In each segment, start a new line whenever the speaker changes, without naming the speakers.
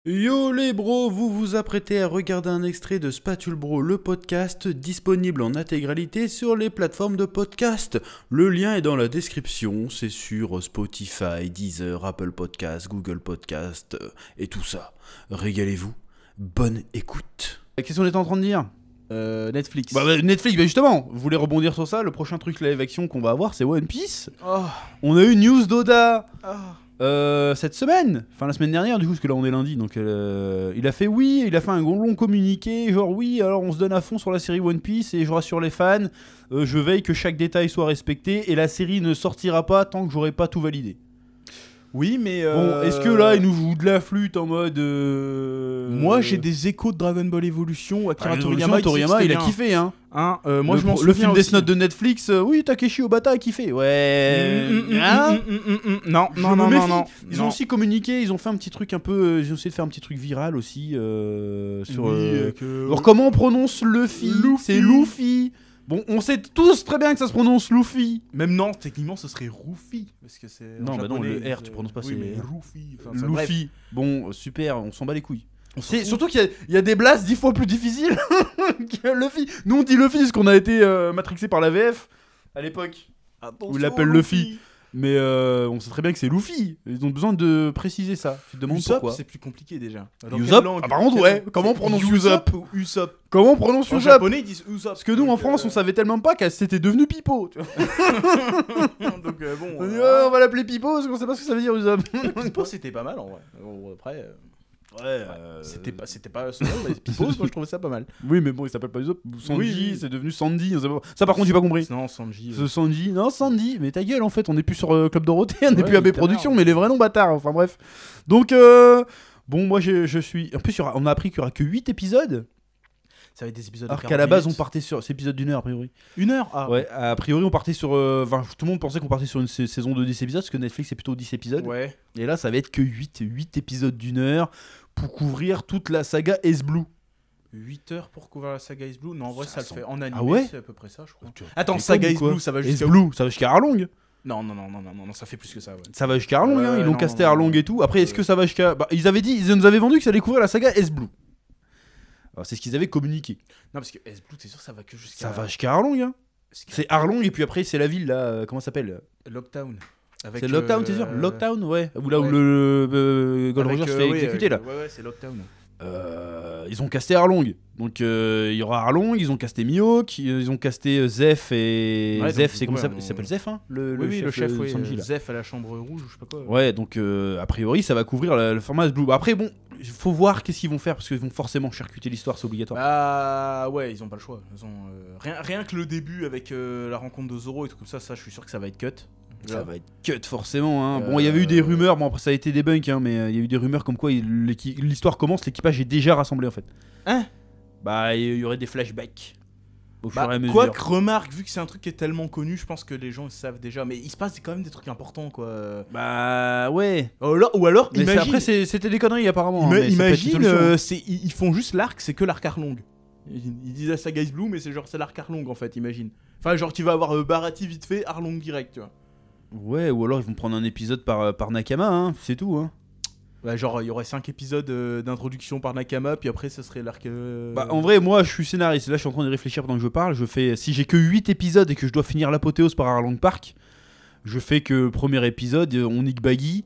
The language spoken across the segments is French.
Yo les bros, vous vous apprêtez à regarder un extrait de Spatule Bro, le podcast, disponible en intégralité sur les plateformes de podcast. Le lien est dans la description, c'est sur Spotify, Deezer, Apple Podcast, Google Podcast et tout ça. Régalez-vous, bonne écoute. Qu'est-ce qu'on est en train de dire ?
Netflix.
Netflix, justement, vous voulez rebondir sur ça ? Le prochain truc live action qu'on va avoir, c'est One Piece.
Oh.
On a eu news d'Oda.
Oh.
Cette semaine, enfin la semaine dernière du coup, parce que là on est lundi, donc il a fait un long communiqué, genre oui, alors on se donne à fond sur la série One Piece et je rassure les fans, je veille que chaque détail soit respecté et la série ne sortira pas tant que j'aurai pas tout validé.
Oui, mais
Bon, est-ce que là il nous joue de la flûte en mode
moi j'ai des échos de Dragon Ball Evolution. Akira
Toriyama, il a kiffé hein.
Moi je m'en souviens.
Le film Death
aussi.
Note de Netflix, oui, Takeshi Obata a kiffé. Ouais.
Non.
Ils ont aussi communiqué, ils ont fait un petit truc un peu, ils ont essayé de faire un petit truc viral aussi sur. Alors comment on prononce Luffy ? C'est Luffy. Bon, on sait tous très bien que ça se prononce Luffy.
Même non, techniquement ce serait Ruffy parce que c'est.
Non, bah non,
japonais,
le R tu prononces pas.
Oui,
c'est
mais Ruffy.
Luffy. Bon, super, on s'en bat les couilles. C'est surtout qu'il y a des blasts 10 fois plus difficiles que Luffy. Nous on dit Luffy parce qu'on a été matrixé par la VF à l'époque. Où il l'appelle Luffy. Mais on sait très bien que c'est Luffy. Ils ont besoin de préciser ça. Tu te demandes
Usopp,
pourquoi.
c'est plus compliqué déjà.
Usopp, par contre, ouais. Comment on prononce Usopp ?
Usopp.
Comment on prononce
En
Usopp ?
japonais ils disent Usopp.
Parce que nous en France on savait tellement pas qu'elle s'était devenue Pipo. Tu vois.
Donc bon.
On dit, oh, on va l'appeler Pipo parce qu'on sait pas ce que ça veut dire Usopp.
Pipo c'était pas mal en vrai. Bon, après.
Ouais,
c'était pas son nom, mais Pipo, moi je trouvais ça pas mal.
Oui, mais bon, il s'appelle pas Usopp. Sanji,
Oui.
c'est devenu Sandy. Ça, par contre, j'ai pas compris.
Non, Sanji.
Sanji, non, Sandy. Mais ta gueule, en fait, on est plus sur Club Dorothée, on est
Ouais,
plus AB
littéralement.
Productions, mais les vrais noms bâtards. Enfin, bref. Donc, bon, moi, je suis. En plus, on a appris qu'il y aura que 8 épisodes.
Ça va être des épisodes
Alors
de
qu'à la base, on
40
partait sur. C'est épisode d'une heure, a priori.
minutes. 1 heure. Ah.
Ouais, a priori, on partait sur. Enfin, tout le monde pensait qu'on partait sur une saison de 10 épisodes, parce que Netflix, c'est plutôt 10 épisodes.
Ouais.
Et là, ça va être que 8 épisodes d'une heure pour couvrir toute la saga Ace Blue.
8 heures pour couvrir la saga Ace Blue. Non, en vrai, ça le
semble-
fait. En animé,
Ah ouais
c'est à peu près ça, je crois.
Tu-
Attends,
t'es
saga
con ou
Ace
quoi
Blue, ça va
Ace
jusqu'à.
Blue, ça va jusqu'à Arlong.
Non, ça fait plus que ça, ouais.
Ça va jusqu'à Arlong, hein. Ils l'ont
non,
casté
non,
Arlong
non.
et tout. Après, est-ce que ça va jusqu'à. Bah, ils nous avaient vendu que ça allait couvrir la saga Ace Blue. Alors, c'est ce qu'ils avaient communiqué.
Non, parce que Ace Blue, t'es sûr, ça va que jusqu'à.
Ça va jusqu'à Arlong, hein. C'est Arlong et puis après, c'est la ville là. Comment ça s'appelle ?
Lockdown.
C'est Lockdown, t'es sûr ? Lockdown, ouais. Ou là où
ouais.
le Gold Roger se fait exécuter là.
Ouais, c'est Lockdown.
Ils ont casté Arlong. Donc il y aura Arlong, ils ont casté Mihawk, ils ont casté Zeph et.
Ouais,
Zeph,
donc,
c'est comment ça
ouais,
il s'appelle Zeph, hein
Le chef,
de
oui.
Sanji, là.
Zeph à la chambre rouge ou je sais pas quoi.
Ouais, donc a priori ça va couvrir le format Blue. Après bon, il faut voir qu'est-ce qu'ils vont faire parce qu'ils vont forcément charcuter l'histoire, c'est obligatoire.
Bah ouais, ils ont pas le choix. Ils ont, rien que le début avec la rencontre de Zoro et tout comme ça, je suis sûr que ça va être cut.
Ça va être cut forcément. Hein. Bon, il y avait eu des rumeurs, bon après ça a été débunk, hein, mais il y a eu des rumeurs comme quoi l'histoire commence, l'équipage est déjà rassemblé en fait.
Hein ?
Bah il y aurait des flashbacks au fur et à
Bah,
mesure.
quoi que remarque, vu que c'est un truc qui est tellement connu, je pense que les gens ils savent déjà. Mais il se passe quand même des trucs importants quoi.
Bah ouais.
Ou alors
Mais
imagine.
après c'était des conneries apparemment. hein, mais ça peut être une
Imagine,
solution.
ils font juste l'arc, c'est que l'arc Arlong. Ils disent la saga Ace Blue, mais c'est l'arc Arlong en fait, imagine. Enfin, genre tu vas avoir Barati vite fait, Arlong direct, tu vois.
Ouais, ou alors ils vont prendre un épisode par Nakama, hein, c'est tout. Hein.
Ouais, genre il y aurait 5 épisodes d'introduction par Nakama, puis après ça serait l'arc.
Bah, en vrai, moi je suis scénariste, là je suis en train de réfléchir pendant que je parle. Si j'ai que 8 épisodes et que je dois finir l'apothéose par Arlong Park, je fais que premier épisode, on nique Baggy.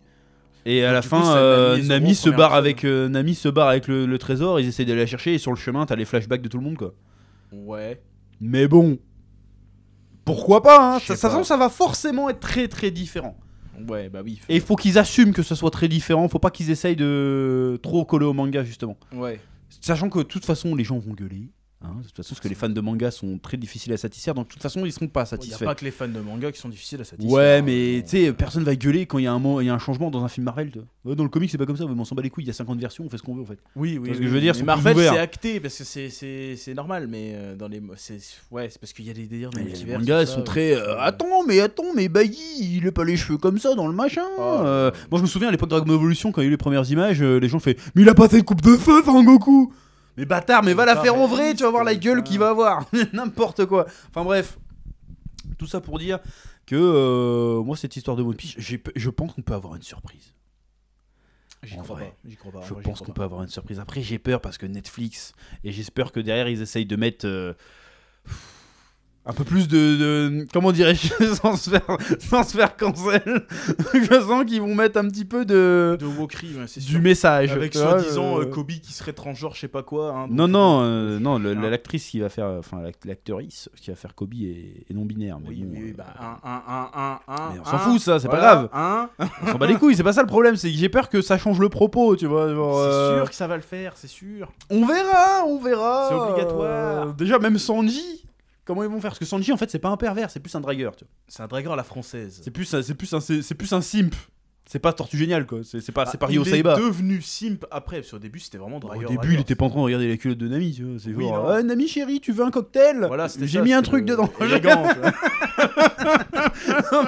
Et à la
du coup,
fin,
c'est
Nami se
premier
barre
épisode.
avec, Nami se barre avec le trésor, ils essayent d'aller la chercher et sur le chemin t'as les flashbacks de tout le monde quoi.
Ouais.
Mais bon, pourquoi pas hein.
Je sais
De toute façon
pas.
ça va forcément être très très différent.
Ouais, bah oui.
Et il faut qu'ils assument que ce soit très différent, faut pas qu'ils essayent de trop coller au manga justement.
Ouais.
Sachant que de toute façon les gens vont gueuler. Hein, de toute façon, parce que les fans de manga sont très difficiles à satisfaire, donc de toute façon ils seront pas
Il n'y a
satisfaits.
pas que les fans de manga qui sont difficiles à satisfaire.
Ouais, mais tu sais, personne va gueuler quand il y a un changement dans un film Marvel. Tu vois. Ouais, dans le comic, c'est pas comme ça, mais on s'en bat les couilles, il y a 50 versions, on fait ce qu'on veut en fait.
Oui,
Parce que je veux dire,
mais
c'est
Marvel
plus ouvert.
c'est acté parce que c'est normal, mais dans les c'est parce qu'il y a des délires dans
Mais
les
les
multivers.
mangas
tout
sont
ça,
très. Attends, mais Baggy, il a pas les cheveux comme ça dans le machin.
Oh.
Moi je me souviens à l'époque de Dragon Ball Evolution, quand il y a eu les premières images, les gens fait mais il a pas fait de coupe de feu, Goku. Mais bâtard, mais va la faire en vrai, tu vas voir la gueule qu'il va avoir. N'importe quoi. Enfin bref. Tout ça pour dire que moi, cette histoire de One Piece, je pense qu'on peut avoir une surprise.
J'y
En
crois
vrai,
pas. J'y crois pas.
je
Moi, j'y
pense
crois
qu'on
pas.
peut avoir une surprise. Après, j'ai peur parce que Netflix, et j'espère que derrière, ils essayent de mettre un peu plus comment dirais-je, sans se faire cancel. Je sens qu'ils vont mettre un petit peu
De wokery, ouais, c'est
du
sûr.
message.
Avec
tu vois,
soi-disant Kobe qui serait transgenre, je sais pas quoi. Hein,
Non,
donc,
non,
hein.
l'actrice qui va faire, enfin l'actrice qui va faire Kobe est non binaire. Mais
Oui,
bon,
mais
mais on s'en fout, ça, c'est pas grave. On s'en bat les couilles, c'est pas ça le problème, c'est que j'ai peur que ça change le propos, tu vois. Genre,
C'est sûr que ça va le faire, c'est sûr.
On verra.
C'est obligatoire.
Déjà, même Sanji, comment ils vont faire? Parce que Sanji, en fait, c'est pas un pervers, c'est plus un dragueur, tu vois.
C'est un dragueur à la française.
C'est plus un simp. C'est pas Tortue Géniale, quoi. C'est pas Ryo
Il est
Saiba.
devenu simp après, parce qu'au début c'était vraiment
Au
dragueur.
début, il était pas en train de regarder les culottes de Nami, tu vois. C'est
Oui,
genre,
non.
Nami chérie, tu veux un cocktail?
Voilà, c'était
J'ai
ça,
mis un
c'était
truc dedans.
Élégant. tu vois.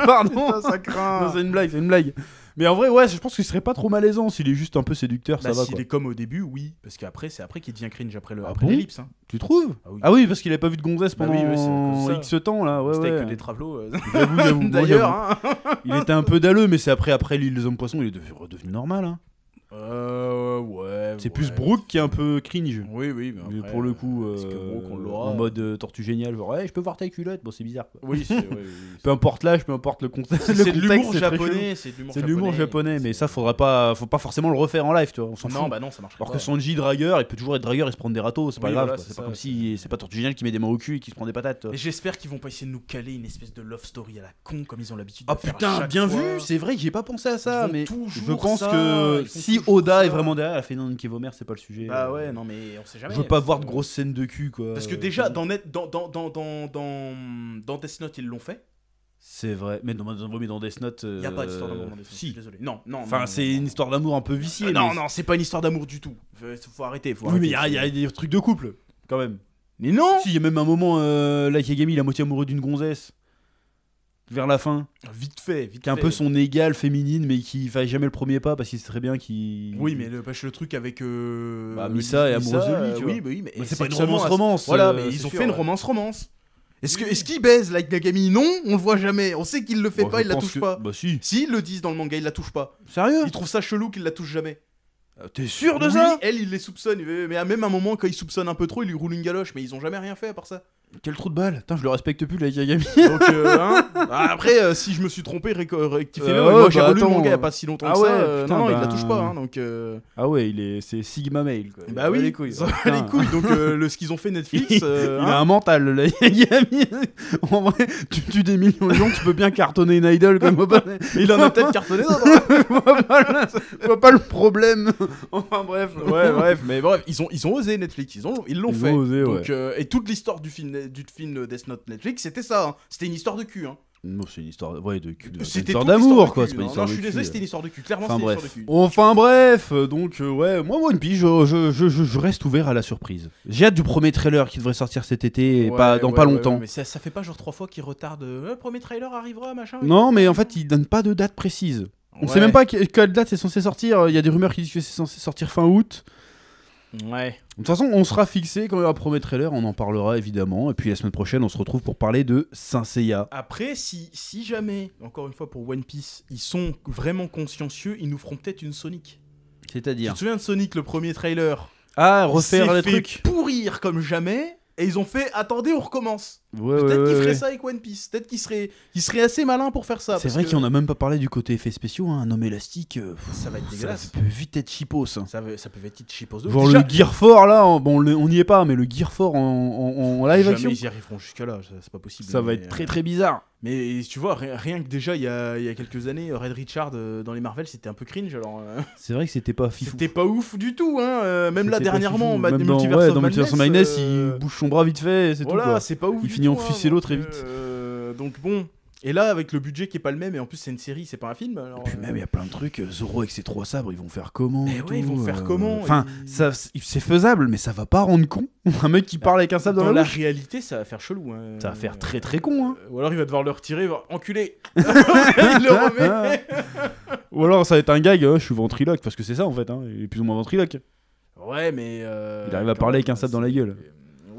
Pardon.
Ça craint.
Non, c'est une blague. Mais en vrai, ouais, je pense qu'il serait pas trop malaisant s'il est juste un peu séducteur,
Bah,
ça va,
s'il
quoi.
est comme au début, oui. Parce qu'après, c'est après qu'il devient cringe après
Ah
après
bon
l'ellipse. Hein.
Tu trouves?
Ah oui.
Ah oui, parce qu'il avait pas vu de gonzesse
Bah
pendant
oui, ouais, c'est à cause de ça.
X temps, là. Ouais,
C'était
ouais.
avec des travelots.
J'avoue. Moi,
D'ailleurs,
j'avoue.
hein.
Il était un peu dalleux, mais c'est après l'île des hommes poissons, il est redevenu normal, hein.
Ouais.
C'est plus Brooke qui est un peu cringe.
Oui, mais
Mais
après,
pour le coup,
est-ce que Brooke, on l'aura
en mode Tortue Géniale, genre, ouais, je peux voir ta culotte. Bon, c'est bizarre, quoi.
Oui, c'est.
Peu importe l'âge, peu importe le contexte.
C'est de l'humour japonais.
C'est de l'humour japonais, mais ça, faut pas forcément le refaire en live, tu vois. On s'en fout.
Non, bah non, ça marche pas.
Alors que Sanji dragueur, il peut toujours être dragueur et se prendre des râteaux, c'est pas
Oui,
grave.
voilà,
Quoi.
c'est
C'est pas
ça,
comme si c'est pas Tortue Géniale qui met des mains au cul et qui se prend des patates.
Et j'espère qu'ils vont pas essayer de nous caler une espèce de love story à la con comme ils ont l'habitude de
Ah
faire. à
putain,
chaque
bien
fois.
vu, c'est vrai que j'ai pas pensé à ça,
Ils font
mais
toujours
je pense
ça,
que
ils font
si
toujours
Oda
ça.
est vraiment derrière, elle a fait non, Nicky Vomer, c'est pas le sujet.
Bah ouais, non mais on sait jamais.
Je veux pas voir de grosses scènes de cul, quoi.
Parce que déjà, dans Death Note, ils l'ont fait.
C'est vrai, mais dans Death Note.
Il y a pas d'histoire d'amour dans Death Note.
Si.
Je suis désolé. Non.
Enfin, c'est une histoire d'amour un peu viciée.
Non,
mais-
non, c'est pas une histoire d'amour du tout. Faut arrêter.
Oui, mais il y a des trucs de couple, quand même.
Mais non.
Si, il y a même un moment, Light Yagami, il est à moitié amoureux d'une gonzesse. Vers la fin.
Vite fait.
Qui est un peu son égale féminine, mais qui fait jamais le premier pas parce qu'il sait très bien qu'il.
Oui, mais le truc avec.
Misa est amoureuse de lui, tu vois.
Oui, mais
c'est pas une
seulement
romance.
Voilà, mais
c'est
ils ont
sûr,
fait une
ouais.
romance. Est-ce qu'il baise Light Yagami? Non, on le voit jamais. On sait qu'il le fait
Bon,
pas,
je
il la
pense
touche
que-
pas.
Bah si.
Si, ils le disent dans le manga, il la touche pas.
Sérieux?
Ils trouvent ça chelou qu'il la touche jamais.
T'es sûr de
Oui,
ça?
elle, il les soupçonne. Mais à même un moment, quand il soupçonne un peu trop, il lui roule une galoche. Mais ils ont jamais rien fait à part ça.
Quel trou de balle. Putain, je le respecte plus, Light Yagami.
Donc, après, si je me suis trompé, rectifiez-moi.
ouais,
Moi, j'ai
bah,
relu le
attends.
manga il y a pas si longtemps
Ah
que
ouais,
ça.
putain,
Non, il
bah,
la touche pas. Hein, donc,
Ah ouais, c'est Sigma Male, quoi.
bah oui,
les couilles.
ça va
Putain.
les couilles. Donc, ce qu'ils ont fait Netflix.
Il a un mental, le Light Yagami. En vrai, tu tues des millions de gens, tu peux bien cartonner une idol comme Oba.
Il en a peut-être cartonné d'autres.
Je vois pas le problème. Enfin bref.
Ouais, bref, mais bref, ils ont osé Netflix, ils l'ont
Ils
fait.
ont osé,
Donc, et toute l'histoire du film Death Note Netflix, c'était ça. Hein. C'était une histoire de cul. Hein.
Non, c'est une histoire, ouais, de cul. C'est une
C'était
histoire
toute
d'amour,
l'histoire
quoi.
de
C'est
cul.
pas une
Non,
histoire
je
de
suis
cul.
désolé, c'était une histoire de cul. Clairement,
Enfin
c'était une
bref.
histoire de cul.
Enfin bref, donc ouais, moi One Piece, je reste ouvert à la surprise. J'ai hâte du premier trailer qui devrait sortir cet été et pas longtemps.
Mais ça fait pas genre 3 fois qu'ils retardent. Le premier trailer arrivera, machin.
Non, mais en fait, ils donnent pas de date précise. On sait même pas quelle date c'est censé sortir. Il y a des rumeurs qui disent que c'est censé sortir fin août.
Ouais.
De toute façon, on sera fixé quand il y aura le premier trailer, on en parlera évidemment. Et puis la semaine prochaine, on se retrouve pour parler de Saint Seiya.
Après, si jamais, encore une fois pour One Piece, ils sont vraiment consciencieux, ils nous feront peut-être une Sonic. Tu
C'est-à-dire
te souviens de Sonic, le premier trailer?
refaire
Il
les
s'est fait
trucs.
pourrir comme jamais. Et ils ont fait attendez, on recommence.
Ouais,
Peut-être qu'ils feraient
ouais.
ça avec One Piece. Peut-être qu'ils seraient assez malins pour faire ça.
C'est
parce
vrai
que
qu'on a même pas parlé du côté effets spéciaux. Hein. Un homme élastique,
ça va être
ça
dégueulasse.
peut vite être cheapos. Hein.
Ça peut être cheapos de
Genre
Déjà,
le Gear 4 là, bon on n'y est pas, mais le Gear 4 en live
jamais
action,
ils y arriveront jusqu'à là. C'est pas possible.
ça va
Mais,
être très très bizarre.
Mais tu vois, rien que déjà il y a quelques années, Red Richard dans les Marvel, c'était un peu cringe. Alors
C'est vrai que c'était pas fifou.
c'était pas ouf du tout. Hein. Même là
C'était pas
dernièrement,
fifou.
Mad-
Même dans
Multiverse of
dans Multiverse of
Madness,
Madness, il bouge son bras vite fait, et c'est
voilà,
tout quoi.
c'est pas ouf.
Il
du
finit en
tout, hein,
ficello
donc,
très vite.
Donc bon. Et là, avec le budget qui est pas le même, et en plus c'est une série, c'est pas un film. Alors,
Et puis même il y a plein de trucs, Zoro avec ses 3 sabres, ils vont faire comment
Mais
et
ouais,
tout,
ils vont faire comment,
Enfin,
ils-
ça c'est faisable, mais ça va pas rendre con. Un mec qui parle avec un sabre
dans
dans
la
la bouche.
réalité, ça va faire chelou. Hein.
Ça va faire très très con. Hein.
Ou alors il va devoir le retirer, il va enculé. Il le remet.
Ou alors ça va être un gag, je suis ventriloque, parce que c'est ça en fait, hein. Il est plus ou moins ventriloque.
Ouais, mais.
Il arrive à
quand
parler
même,
avec un sabre dans la gueule.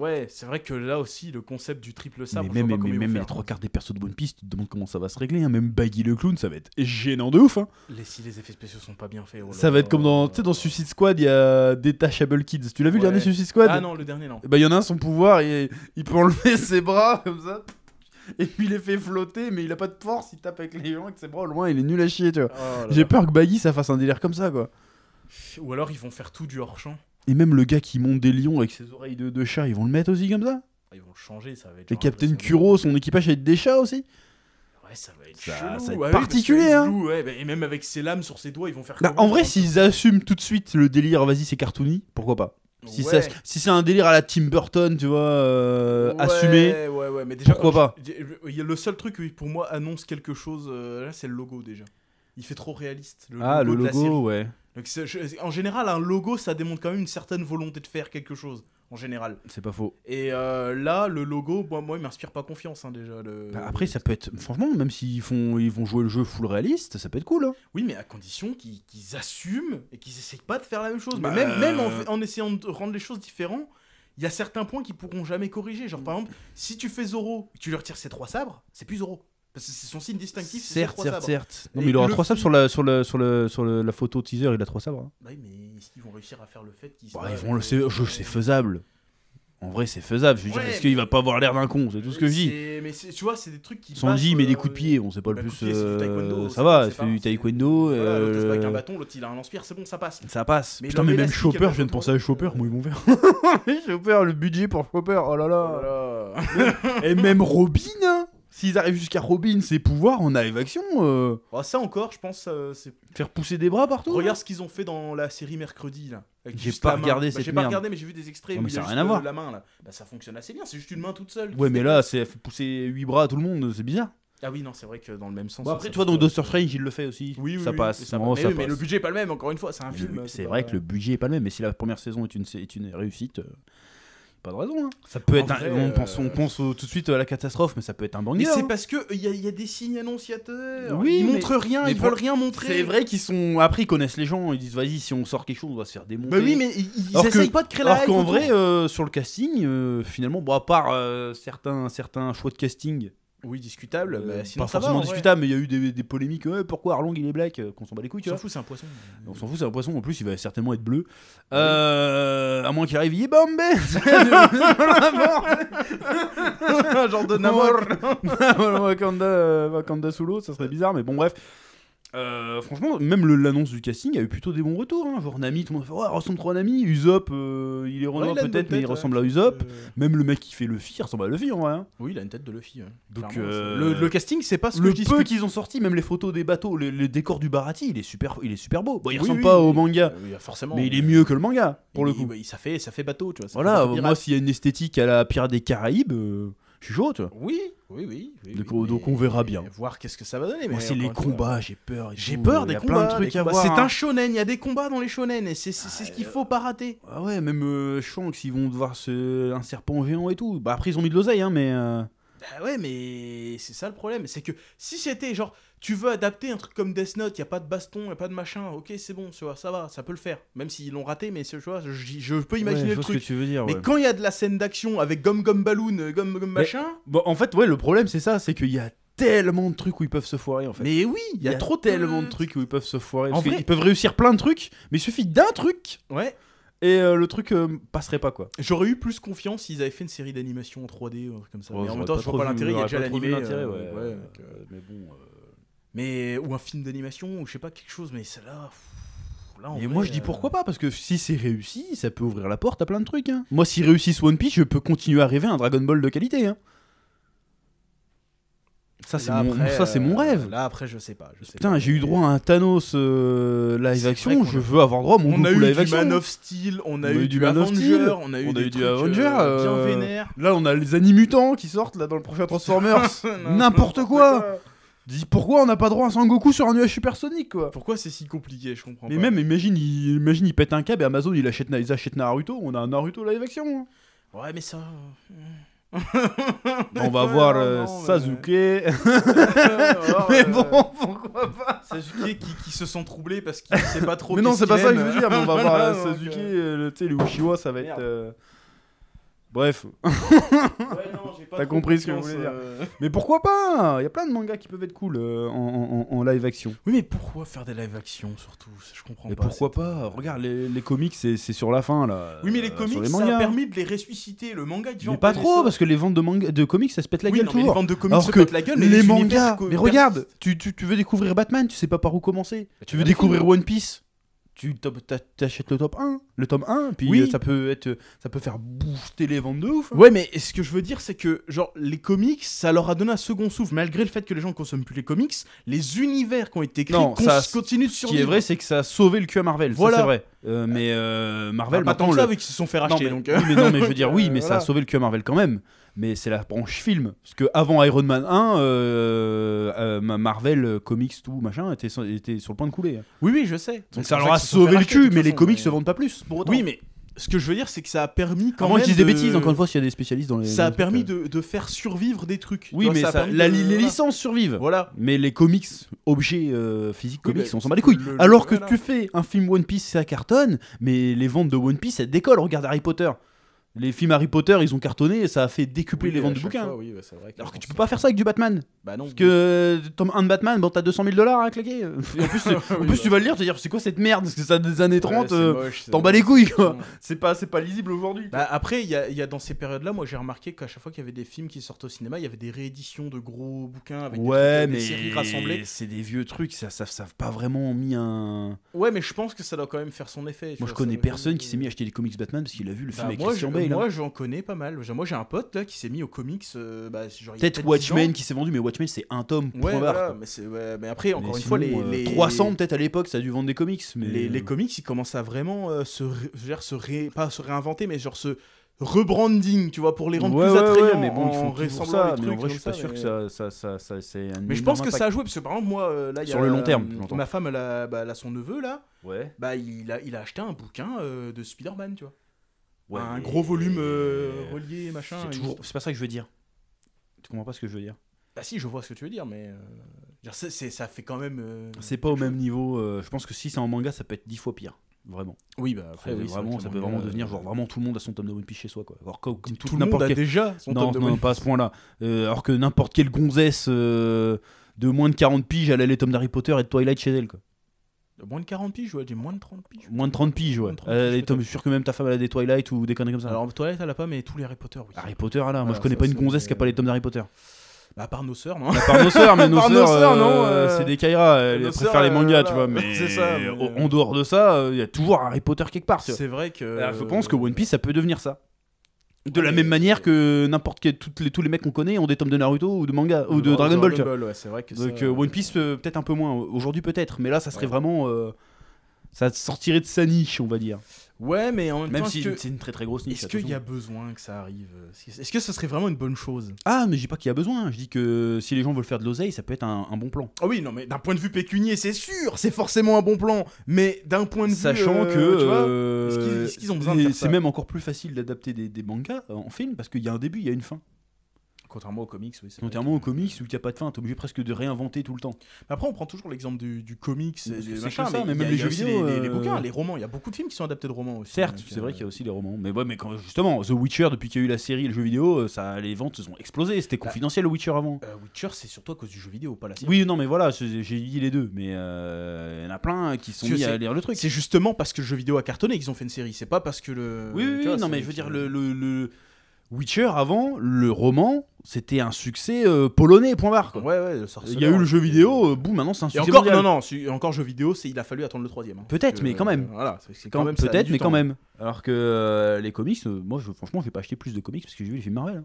Ouais, c'est vrai que là aussi, le concept du triple sabre,
mais même les 3 quarts des persos de One Piece, tu te demandes comment ça va se régler. Hein. Même Baggy le clown, ça va être gênant de ouf. Hein.
Si les effets spéciaux sont pas bien faits. Oh
ça va être comme dans Suicide Squad, il y a Detachable Kids. Tu l'as vu le dernier Suicide Squad?
Ah non, le dernier non.
Bah il y en a un, son pouvoir, il peut enlever ses bras comme ça. Et puis il les fait flotter, mais il a pas de force, il tape avec les gens avec ses bras au loin, il est nul à chier, tu vois. J'ai peur que Baggy ça fasse un délire comme ça, quoi.
Ou alors ils vont faire tout du hors-champ.
Et même le gars qui monte des lions avec ses oreilles de chat, ils vont le mettre aussi comme ça?
Ils vont le changer, ça va être.
Et Captain Kuro, son équipage avec des chats aussi?
Ouais, ça va être
ça
chelou.
va être particulier, hein.
Et même avec ses lames sur ses doigts, ils vont faire.
En vrai, s'ils assument tout de suite le délire, vas-y, c'est cartoony, pourquoi pas? Si c'est un délire à la Tim Burton, tu vois, assumé,
ouais, mais déjà,
pourquoi pas?
Le seul truc qui pour moi annonce quelque chose, là, c'est le logo déjà. Il fait trop réaliste.
Le logo, ouais.
Donc, en général, un logo, ça démontre quand même une certaine volonté de faire quelque chose. En général.
C'est pas faux.
Et là, le logo, moi, il m'inspire pas confiance, hein, déjà.
Après, ça peut être... Franchement, même s'ils vont jouer le jeu full réaliste, ça peut être cool. Hein.
Oui, mais à condition qu'ils assument et qu'ils essayent pas de faire la même chose. Mais même en essayant de rendre les choses différentes, il y a certains points qu'ils pourront jamais corriger. Genre, par exemple, si tu fais Zoro et que tu lui retires ses 3 sabres, c'est plus Zoro. Parce que c'est son signe distinctif, c'est ses 3 sabres. Certes.
Non, mais il aura 3 sabres sur la photo teaser, il a 3 sabres. Hein.
Oui, mais est-ce qu'ils vont réussir à faire le fait qu'ils
c'est faisable. En vrai, c'est faisable. Je veux dire, est-ce qu'il va pas avoir l'air d'un con? C'est tout ce que je dis.
Mais tu vois, c'est des trucs qui.
Sanji met des coups de pied, on sait pas le plus. Ça va, il fait du taekwondo.
L'autre se bat avec un bâton, l'autre il a un lance-pierre, c'est bon, ça passe.
Ça passe. Putain, mais même Chopper, je viens de penser à Chopper, moi ils vont faire. Chopper, le budget pour Chopper, oh là là. Et même Robin, hein. S'ils arrivent jusqu'à Robin, ses pouvoirs en live action.
Ça encore, je pense, c'est.
Faire pousser des bras partout.
Regarde ce qu'ils ont fait dans la série mercredi là.
J'ai pas regardé cette merde.
J'ai pas regardé, mais j'ai vu des extraits où
il
y a
rien à voir.
La main là. Bah ça fonctionne assez bien, c'est juste une main toute seule.
Ouais, mais là, c'est fait pousser 8 bras à tout le monde, c'est bizarre.
Ah oui, non, c'est vrai que dans le même sens.
Bon, après, tu vois, dans Doctor Strange, il le fait aussi.
Oui,
ça passe.
Mais le budget est pas le même, encore une fois, c'est un film.
C'est vrai que le budget est pas le même, mais si la première saison est une réussite. Pas de raison, hein. Ça peut être on pense tout de suite à la catastrophe, mais ça peut être un banger.
Mais c'est parce que il y a des signes annonciateurs.
Oui,
ils montrent rien, ils veulent rien montrer.
C'est vrai qu'ils sont après ils connaissent les gens, ils disent vas-y si on sort quelque chose on va se faire démonter.
Bah oui, mais ils essayent pas de créer la hype.
Alors qu'en vrai sur le casting finalement à part certains choix de casting.
Oui, discutable, mais sinon
pas forcément discutable, mais il y a eu des polémiques. Pourquoi Arlong il est black? Qu'on s'en bat les couilles, tu vois.
On s'en fout, c'est un poisson.
On s'en fout, c'est un poisson. En plus, il va certainement être bleu. À moins qu'il arrive, il est bombé. Genre de Namor. Wakanda sous l'eau, ça serait bizarre, mais bon, bref. Franchement, même l'annonce du casting a eu plutôt des bons retours. Hein. Genre Nami, tout le monde fait il ressemble trop à Nami. Usopp, il est renoir peut-être, mais il ressemble à Usopp. Même le mec qui fait Luffy, il ressemble à Luffy en vrai. Hein.
Oui, il a une tête de Luffy. Ouais.
Donc
le casting, c'est pas ce que je dis.
Le peu qu'ils ont sorti, même les photos des bateaux, les décors du Barati, il est super beau. Bon, il ressemble pas au manga,
forcément,
mais il est mieux que le manga pour le coup.
Ça fait bateau, tu vois.
Voilà, moi s'il y a une esthétique à la Pirates des Caraïbes. Je suis chaud, tu vois.
Oui.
Donc on verra bien.
Voir qu'est-ce que ça va donner.
Moi, c'est les combats, j'ai peur.
J'ai peur des combats.
Plein de trucs à voir.
C'est un shonen, il y a des combats dans les shonen et c'est ce qu'il faut pas rater.
Ah ouais, même Shanks, ils vont devoir un serpent géant et tout. Bah après, ils ont mis de l'oseille, hein, mais.
Bah ouais, mais c'est ça le problème. C'est que si c'était genre, tu veux adapter un truc comme Death Note, y a pas de baston, y a pas de machin, ok, c'est bon, tu vois, ça va, ça peut le faire. Même s'ils l'ont raté, mais tu vois, je peux imaginer le truc.
Ce que tu veux dire,
mais quand il y a de la scène d'action avec Gum Balloon, Gum machin.
Bon, en fait, ouais, le problème, c'est ça, c'est qu'il y a tellement de trucs où ils peuvent se foirer en fait.
Mais oui,
il y a tellement de trucs où ils peuvent se foirer. En vrai, ils peuvent réussir plein de trucs, mais il suffit d'un truc.
Ouais.
Et le truc passerait pas quoi.
J'aurais eu plus confiance s'ils avaient fait une série d'animation en 3D ou un truc comme ça. Mais en même temps, je vois pas l'intérêt, il y a déjà l'animé.
Mais bon.
Mais ou un film d'animation ou je sais pas quelque chose, mais celle-là.
Et moi je dis pourquoi pas, parce que si c'est réussi, ça peut ouvrir la porte à plein de trucs. Hein. Moi, s'ils réussissent One Piece, je peux continuer à rêver un Dragon Ball de qualité. Hein. Ça, c'est mon rêve.
Là, après, je sais pas.
Putain, j'ai eu droit à un Thanos live action. Je veux avoir droit à mon Goku live action.
On a eu du Man of Steel, on a eu du Avenger, on a eu du Avenger bien vénère.
Là, on a les Animutants qui sortent là dans le prochain Transformers. N'importe quoi. Dis pourquoi on n'a pas droit à Sangoku sur un nuage supersonique quoi.
Pourquoi c'est si compliqué, je comprends pas.
Mais même imagine il pète un câble et Amazon ils achètent Naruto, on a un Naruto live action. Hein.
Ouais mais ça
on va voir Sasuke. Mais bon, pourquoi pas.
Sasuke qui se sent troublé parce qu'il sait pas trop.
Mais non, c'est pas ça que je veux dire, mais on va voir Sasuke, tu sais le Uchiwa, ça va être Bref.
Ouais, non, j'ai pas
T'as
trop
compris ce que je
confiance,
voulais dire. Mais pourquoi pas? Il y a plein de mangas qui peuvent être cool en live action.
Oui, mais pourquoi faire des live action surtout? Je comprends
Mais
pas.
pourquoi pas? Regarde, les comics, c'est sur la fin là.
Oui, mais les
sur
comics,
les
ça
mangas.
a permis de les ressusciter. Le manga,
Mais pas trop, parce que les ventes de comics, ça se pète la
oui,
gueule
non, mais les
toujours.
ventes de comics
Alors
se
que
pètent la gueule, mais
les
univers
mangas, mais
persistent.
regarde, tu veux découvrir Batman, tu sais pas par où commencer. Tu veux
vas
découvrir One Piece, t'achètes le top 1, puis
Oui.
ça peut faire booster les ventes de ouf.
Ouais, mais ce que je veux dire, c'est que genre les comics, ça leur a donné un second souffle. Malgré le fait que les gens consomment plus les comics, les univers qui ont été créés
Non, ça,
continuent de
Ce
survivre.
qui est vrai, c'est que ça a sauvé le cul à Marvel.
Voilà.
Ça, c'est vrai. Mais Marvel,
Pas tant
maintenant,
que ça, vu qu'ils se sont fait racheter.
non,
donc,
oui, mais non, mais je veux dire, oui, mais ça a
voilà.
sauvé le cul à Marvel quand même. Mais c'est la branche film. Parce que avant Iron Man 1, Marvel Comics, tout machin, était sur le point de couler.
Oui, je sais.
Donc
C'est
ça
pour
leur a
qu'ils se sont fait
sauvé le
racheter, de
cul,
toute
mais les
façon,
comics
mais-
se vendent pas plus. Pour autant.
Oui, mais ce que je veux dire, c'est que ça a permis quand
Moi,
même.
je dis des
de-
bêtises, encore une fois, s'il y a des spécialistes dans les.
Ça a
dans les
permis
trucs,
de faire survivre des trucs.
Oui,
Tu vois,
mais
a permis
les
voilà.
licences survivent.
Voilà.
Mais les comics, objets physiques,
Oui,
comics,
mais
on s'en bat les couilles.
le-
Alors que
voilà.
tu fais un film One Piece, ça cartonne, mais les ventes de One Piece, elles décollent. Regarde Harry Potter. Les films Harry Potter, ils ont cartonné et ça a fait décupler
Oui,
les
à
ventes de
chaque
bouquins.
fois, oui, c'est vrai
Alors que tu peux pas faire ça avec du Batman.
Bah non.
Parce que tome 1 de Batman, bon, t'as 200 000 $ à claquer. Et en plus, tu vas le lire, te dire, c'est quoi cette merde? Parce que ça des années 30, t'en bats les couilles, quoi. C'est pas lisible aujourd'hui.
Bah après, il y a dans ces périodes-là, moi j'ai remarqué qu'à chaque fois qu'il y avait des films qui sortaient au cinéma, il y avait des rééditions de gros bouquins avec
Ouais,
des
mais
séries rassemblées.
c'est des vieux trucs, ça pas vraiment mis un.
Ouais, mais je pense que ça doit quand même faire son effet.
Moi, je connais personne qui s'est mis à acheter des comics Batman parce qu'il a vu le film avec Christian Bale.
Moi j'en connais pas mal. Moi j'ai un pote là qui s'est mis aux comics. Genre, il y a
Peut-être
10
Watchmen
ans.
qui s'est vendu, mais Watchmen c'est un tome.
Ouais,
point barre,
voilà,
quoi.
mais après, encore
Mais
une fois,
sinon,
les
300 peut-être à l'époque, ça a dû vendre des comics. Mais
les comics, ils commencent à vraiment pas se réinventer, mais genre se rebranding, tu vois, pour les rendre plus attrayants.
mais bon, ils font
en
toujours
ressemblant
ça.
à des
Mais en
trucs
vrai, je suis
comme
pas sûr
mais-
que ça c'est un.
Mais je pense que ça a joué, parce que par exemple, moi, là, il y a.
Sur le long terme, j'entends.
Ma femme, elle a son neveu, là.
Ouais.
Bah, il a acheté un bouquin de Spider-Man, tu vois.
Ouais,
Un
mais-
gros volume relié, machin.
C'est pas ça que je veux dire. Tu comprends pas ce que je veux dire?
Bah, si, je vois ce que tu veux dire, mais. Ça fait quand même.
C'est pas au même niveau. Je pense que si c'est en manga, ça peut être 10 fois pire. Vraiment.
Oui, bah après, oui,
Vraiment, ça peut vraiment devenir genre vraiment tout le monde a son tome de One Piece chez soi, quoi. Alors comme
tout le monde a déjà son
non,
tome de
non,
One
pas à ce point-là. Alors que n'importe quelle gonzesse de moins de 40 piges, elle a les tomes d'Harry Potter et de Twilight chez elle, quoi.
Moins de 40 piges, ouais, j'ai moins de 30 piges.
Moins de 30 piges, ouais.
Moins de 30
Elle a
piges,
les tomes,
peut-être.
je suis sûr que même ta femme elle a des Twilight ou des conneries comme ça.
Alors, Toilette, elle a pas, mais tous les Harry Potter, oui.
Harry Potter, là, moi
Voilà,
je connais
ça,
pas une
c'est-
gonzesse qui a pas les tomes d'Harry Potter.
Bah, à part nos sœurs, non
À part nos sœurs, mais nos
À part nos
sœurs,
sœurs, non,
c'est des Kaira, elles
nos
préfèrent
sœurs,
les mangas,
voilà.
tu vois, mais
C'est ça, mais-
en dehors de ça, il y a toujours Harry Potter quelque part, tu vois.
C'est vrai que.
Je pense que One Piece ça peut devenir ça. De la même manière que n'importe quel tous les mecs qu'on connaît ont des tomes de Naruto ou de manga ou de Dragon Ball, tu vois.
ouais, c'est vrai que
Donc
ça-
One Piece peut-être un peu moins aujourd'hui peut-être, mais là ça serait
Ouais.
vraiment ça sortirait de sa niche, on va dire.
Ouais, mais en même
Même
temps,
si
est-ce que-
c'est une très très grosse niche.
est-ce qu'il y a besoin que ça arrive Est-ce que ce serait vraiment une bonne chose
Ah, mais je dis pas qu'il y a besoin, je dis que si les gens veulent faire de l'oseille, ça peut être un bon plan.
Ah oui, non, mais d'un point de vue pécunier, c'est sûr, c'est forcément un bon plan. Mais d'un point de vue.
Sachant que
tu vois, est-ce qu'ils ont besoin de faire ça
c'est même encore plus facile d'adapter des mangas en film parce qu'il y a un début, il y a une fin.
Contrairement aux comics, oui. c'est
Contrairement aux comics où il n'y a pas de fin, t'es obligé presque de réinventer tout le temps.
Mais après, on prend toujours l'exemple du comics,
Parce que
du
c'est
machin,
comme ça, mais
il y
même
a-
les
il y a
jeux
aussi
vidéo,
les bouquins, les romans. Il y a beaucoup de films qui sont adaptés de romans aussi.
Certes,
donc,
c'est vrai qu'il y a aussi les romans. Mais ouais, mais quand, justement, The Witcher, depuis qu'il y a eu la série et le jeu vidéo, les ventes se sont explosées. C'était confidentiel le Witcher avant.
Witcher, c'est surtout à cause du jeu vidéo, pas la série.
Oui, non, mais voilà, j'ai dit les deux. Mais il y en a plein qui sont
Parce que
mis à
c'est-
lire le truc.
C'est justement parce que le jeu vidéo a cartonné qu'ils ont fait une série. C'est pas parce que le.
Oui,
tu vois,
non,
c'est-
mais je veux dire, le Witcher avant, le roman, c'était un succès polonais, point barre. Quoi.
Ouais, le
Il
sorceleur.
y a eu le jeu vidéo, boum, maintenant c'est un
Et
succès
encore,
mondial.
non, encore jeu vidéo, il a fallu attendre le 3ème. hein.
Peut-être,
Parce que,
mais quand même.
Voilà, c'est quand même ça a
Peut-être,
mis
mais
du
quand
temps.
même. Alors que les comics, moi, franchement, je vais pas acheter plus de comics parce que j'ai vu les films Marvel. Hein.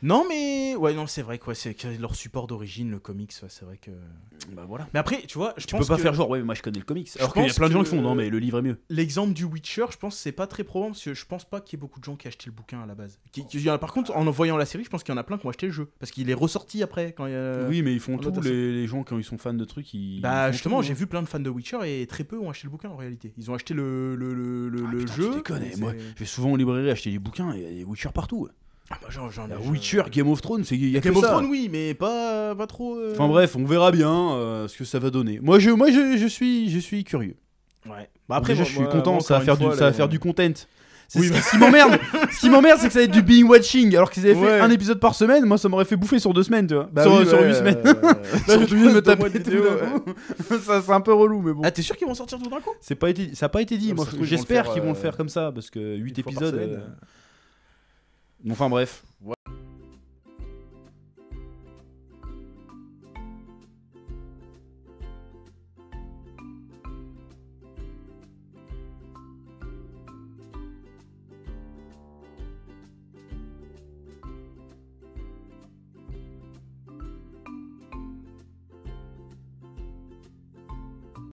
Non, mais. Ouais, non, c'est vrai que c'est que leur support d'origine, le comics, ouais, c'est vrai que.
Bah voilà.
Mais après, tu vois, je
Tu
pense
peux pas
que
faire genre, ouais, mais moi je connais le comics. Alors qu'il y a
pense
plein de gens
que-
qui font, non, mais le livre est mieux.
l'exemple du Witcher, je pense que c'est pas très probable parce que je pense pas qu'il y ait beaucoup de gens qui aient acheté le bouquin à la base. Par contre, en voyant la série, je pense qu'il y en a plein qui ont acheté le jeu parce qu'il est ressorti après. Quand il y a...
Oui, mais ils font
en
tout,
autre-
les gens, quand ils sont fans de trucs, ils.
Bah
ils font
justement,
tout,
j'ai
hein.
vu plein de fans de Witcher et très peu ont acheté le bouquin en réalité. Ils ont acheté le
Ah, putain,
jeu.
Tu déconnes,
et
moi,
c'est-
je vais souvent en librairie acheter des bouquins et il y a des Witcher partout.
Ah bah j'en ai.
Witcher, Game of Thrones, il y a
Game
que
of
ça.
Thrones, oui, mais pas trop.
Enfin bref, on verra bien ce que ça va donner. Moi, je suis curieux.
Ouais.
Bah après, je suis content, ça va faire du content.
Ce qui m'emmerde, c'est que ça va être du binge watching. Alors qu'ils avaient fait un épisode par semaine, moi ça m'aurait fait bouffer sur 2 semaines, tu vois. Sur 8 semaines. Là, je suis obligé de me taper tout d'un coup. Ça, c'est un peu relou, mais bon.
Ah, t'es sûr qu'ils vont sortir tout d'un coup ?
Ça n'a pas été dit. Moi, j'espère qu'ils vont le faire comme ça, parce que 8 épisodes. Enfin bref.